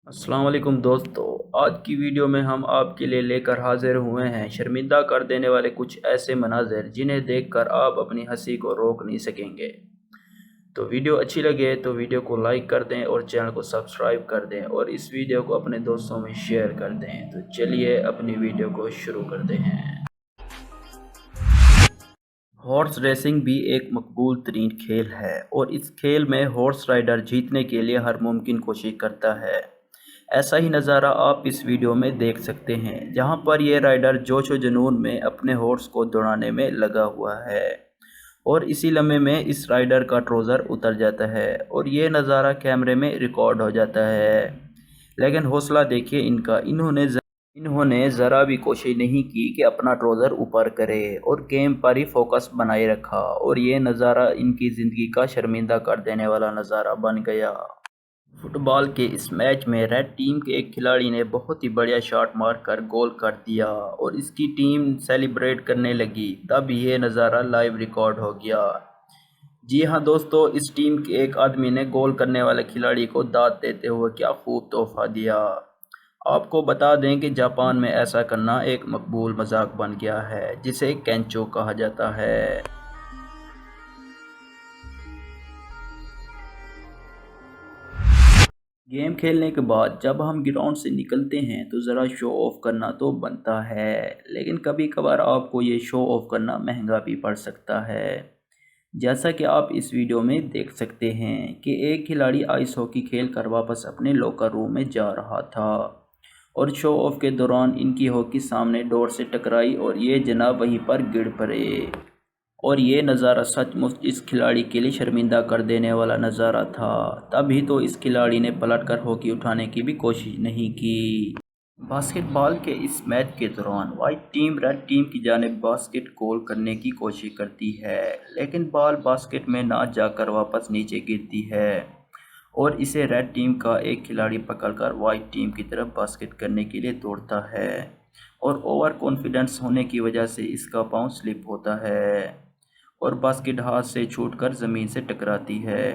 السلام علیکم دوستو، آج کی ویڈیو میں ہم آپ کے لیے لے کر حاضر ہوئے ہیں شرمندہ کر دینے والے کچھ ایسے مناظر جنہیں دیکھ کر آپ اپنی ہنسی کو روک نہیں سکیں گے۔ تو ویڈیو اچھی لگے تو ویڈیو کو لائک کر دیں اور چینل کو سبسکرائب کر دیں اور اس ویڈیو کو اپنے دوستوں میں شیئر کر دیں۔ تو چلیے اپنی ویڈیو کو شروع کرتے ہیں۔ ہارس ریسنگ بھی ایک مقبول ترین کھیل ہے اور اس کھیل میں ہارس رائڈر جیتنے کے لیے ہر ممکن کوشش کرتا ہے۔ ایسا ہی نظارہ آپ اس ویڈیو میں دیکھ سکتے ہیں جہاں پر یہ رائڈر جوش و جنون میں اپنے ہارس کو دوڑانے میں لگا ہوا ہے اور اسی لمحے میں اس رائڈر کا ٹروزر اتر جاتا ہے اور یہ نظارہ کیمرے میں ریکارڈ ہو جاتا ہے۔ لیکن حوصلہ دیکھیے ان کا، انہوں نے ذرا بھی کوشش نہیں کی کہ اپنا ٹروزر اوپر کرے اور گیم پر ہی فوکس بنائے رکھا اور یہ نظارہ ان کی زندگی کا شرمندہ کر دینے والا نظارہ بن گیا۔ فٹ بال کے اس میچ میں ریڈ ٹیم کے ایک کھلاڑی نے بہت ہی بڑھیا شاٹ مار کر گول کر دیا اور اس کی ٹیم سیلیبریٹ کرنے لگی، تب یہ نظارہ لائیو ریکارڈ ہو گیا۔ جی ہاں دوستو، اس ٹیم کے ایک آدمی نے گول کرنے والے کھلاڑی کو داد دیتے ہوئے کیا خوب تحفہ دیا۔ آپ کو بتا دیں کہ جاپان میں ایسا کرنا ایک مقبول مذاق بن گیا ہے جسے کینچو کہا جاتا ہے۔ گیم کھیلنے کے بعد جب ہم گراؤنڈ سے نکلتے ہیں تو ذرا شو آف کرنا تو بنتا ہے، لیکن کبھی کبھار آپ کو یہ شو آف کرنا مہنگا بھی پڑ سکتا ہے۔ جیسا کہ آپ اس ویڈیو میں دیکھ سکتے ہیں کہ ایک کھلاڑی آئس ہاکی کھیل کر واپس اپنے لاکر روم میں جا رہا تھا اور شو آف کے دوران ان کی ہاکی سامنے ڈور سے ٹکرائی اور یہ جناب وہیں پر گر پڑے اور یہ نظارہ سچ مچ اس کھلاڑی کے لیے شرمندہ کر دینے والا نظارہ تھا۔ تبھی تو اس کھلاڑی نے پلٹ کر ہاکی اٹھانے کی بھی کوشش نہیں کی۔ باسکٹ بال کے اس میچ کے دوران وائٹ ٹیم ریڈ ٹیم کی جانب باسکٹ گول کرنے کی کوشش کرتی ہے، لیکن بال باسکٹ میں نہ جا کر واپس نیچے گرتی ہے اور اسے ریڈ ٹیم کا ایک کھلاڑی پکڑ کر وائٹ ٹیم کی طرف باسکٹ کرنے کے لیے دوڑتا ہے اور اوور کانفیڈنس ہونے کی وجہ سے اس کا پاؤں سلپ ہوتا ہے اور باسکٹ ہاتھ سے چھوٹ کر زمین سے ٹکراتی ہے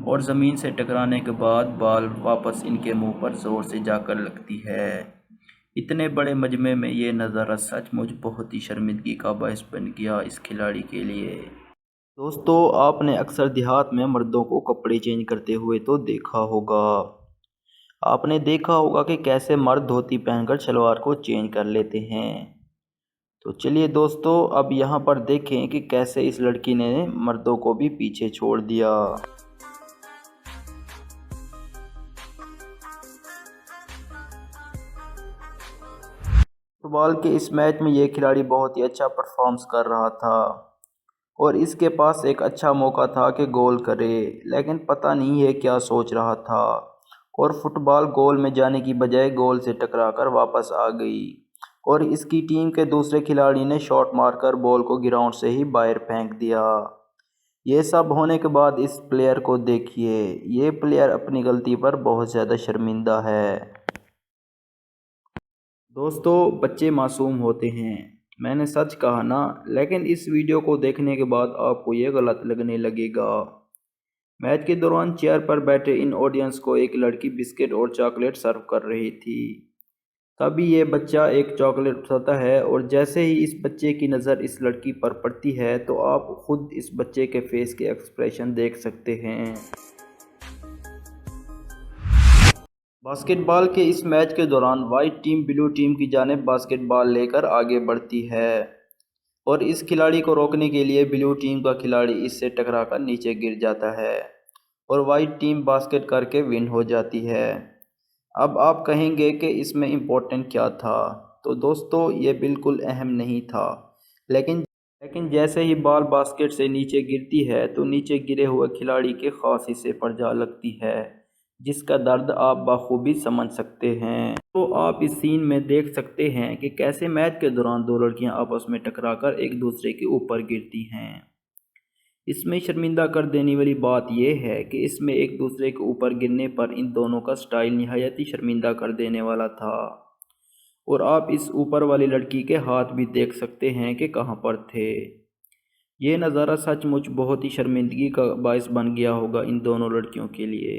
اور زمین سے ٹکرانے کے بعد بال واپس ان کے منہ پر زور سے جا کر لگتی ہے۔ اتنے بڑے مجمع میں یہ نظارہ سچ مچ بہت ہی شرمندگی کا باعث بن گیا اس کھلاڑی کے لیے۔ دوستو، آپ نے اکثر دیہات میں مردوں کو کپڑے چینج کرتے ہوئے تو دیکھا ہوگا۔ آپ نے دیکھا ہوگا کہ کیسے مرد دھوتی پہن کر شلوار کو چینج کر لیتے ہیں۔ تو چلیے دوستو، اب یہاں پر دیکھیں کہ کیسے اس لڑکی نے مردوں کو بھی پیچھے چھوڑ دیا۔ فٹ بال کے اس میچ میں یہ کھلاڑی بہت ہی اچھا پرفارمنس کر رہا تھا اور اس کے پاس ایک اچھا موقع تھا کہ گول کرے، لیکن پتہ نہیں یہ کیا سوچ رہا تھا اور فٹ بال گول میں جانے کی بجائے گول سے ٹکرا کر واپس آ گئی اور اس کی ٹیم کے دوسرے کھلاڑی نے شاٹ مار کر بال کو گراؤنڈ سے ہی باہر پھینک دیا۔ یہ سب ہونے کے بعد اس پلیئر کو دیکھیے، یہ پلیئر اپنی غلطی پر بہت زیادہ شرمندہ ہے۔ دوستو، بچے معصوم ہوتے ہیں، میں نے سچ کہا نا، لیکن اس ویڈیو کو دیکھنے کے بعد آپ کو یہ غلط لگنے لگے گا۔ میچ کے دوران چیئر پر بیٹھے ان آڈینس کو ایک لڑکی بسکٹ اور چاکلیٹ سرو کر رہی تھی۔ تبھی یہ بچہ ایک چاکلیٹ اٹھاتا ہے اور جیسے ہی اس بچے کی نظر اس لڑکی پر پڑتی ہے تو آپ خود اس بچے کے فیس کے ایکسپریشن دیکھ سکتے ہیں۔ باسکٹ بال کے اس میچ کے دوران وائٹ ٹیم بلو ٹیم کی جانب باسکٹ بال لے کر آگے بڑھتی ہے اور اس کھلاڑی کو روکنے کے لیے بلو ٹیم کا کھلاڑی اس سے ٹکرا کر نیچے گر جاتا ہے اور وائٹ ٹیم باسکٹ کر کے ون ہو جاتی ہے۔ اب آپ کہیں گے کہ اس میں امپورٹنٹ کیا تھا؟ تو دوستو، یہ بالکل اہم نہیں تھا، لیکن جیسے ہی بال باسکٹ سے نیچے گرتی ہے تو نیچے گرے ہوئے کھلاڑی کے خاص حصے پر جا لگتی ہے، جس کا درد آپ بخوبی سمجھ سکتے ہیں۔ تو آپ اس سین میں دیکھ سکتے ہیں کہ کیسے میچ کے دوران دو لڑکیاں آپس میں ٹکرا کر ایک دوسرے کے اوپر گرتی ہیں۔ اس میں شرمندہ کر دینے والی بات یہ ہے کہ اس میں ایک دوسرے کے اوپر گرنے پر ان دونوں کا سٹائل نہایت ہی شرمندہ کر دینے والا تھا اور آپ اس اوپر والی لڑکی کے ہاتھ بھی دیکھ سکتے ہیں کہ کہاں پر تھے۔ یہ نظارہ سچ مچ بہت ہی شرمندگی کا باعث بن گیا ہوگا ان دونوں لڑکیوں کے لیے۔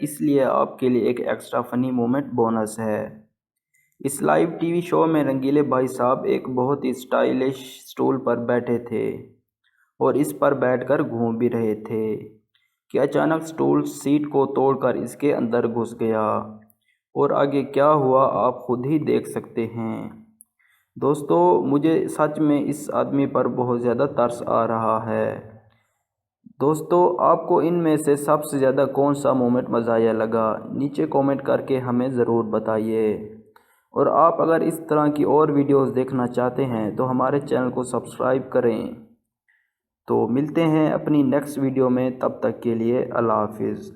اس لیے آپ کے لیے ایک ایکسٹرا فنی مومنٹ بونس ہے۔ اس لائیو ٹی وی شو میں رنگیلے بھائی صاحب ایک بہت ہی سٹائلش سٹول پر بیٹھے تھے اور اس پر بیٹھ کر گھوم بھی رہے تھے کہ اچانک سٹول سیٹ کو توڑ کر اس کے اندر گھس گیا، اور آگے کیا ہوا آپ خود ہی دیکھ سکتے ہیں۔ دوستو مجھے سچ میں اس آدمی پر بہت زیادہ ترس آ رہا ہے۔ دوستو آپ کو ان میں سے سب سے زیادہ کون سا مومنٹ مزاحیہ لگا، نیچے کومنٹ کر کے ہمیں ضرور بتائیے، اور آپ اگر اس طرح کی اور ویڈیوز دیکھنا چاہتے ہیں تو ہمارے چینل کو سبسکرائب کریں۔ تو ملتے ہیں اپنی نیکسٹ ویڈیو میں، تب تک کے لیے اللہ حافظ۔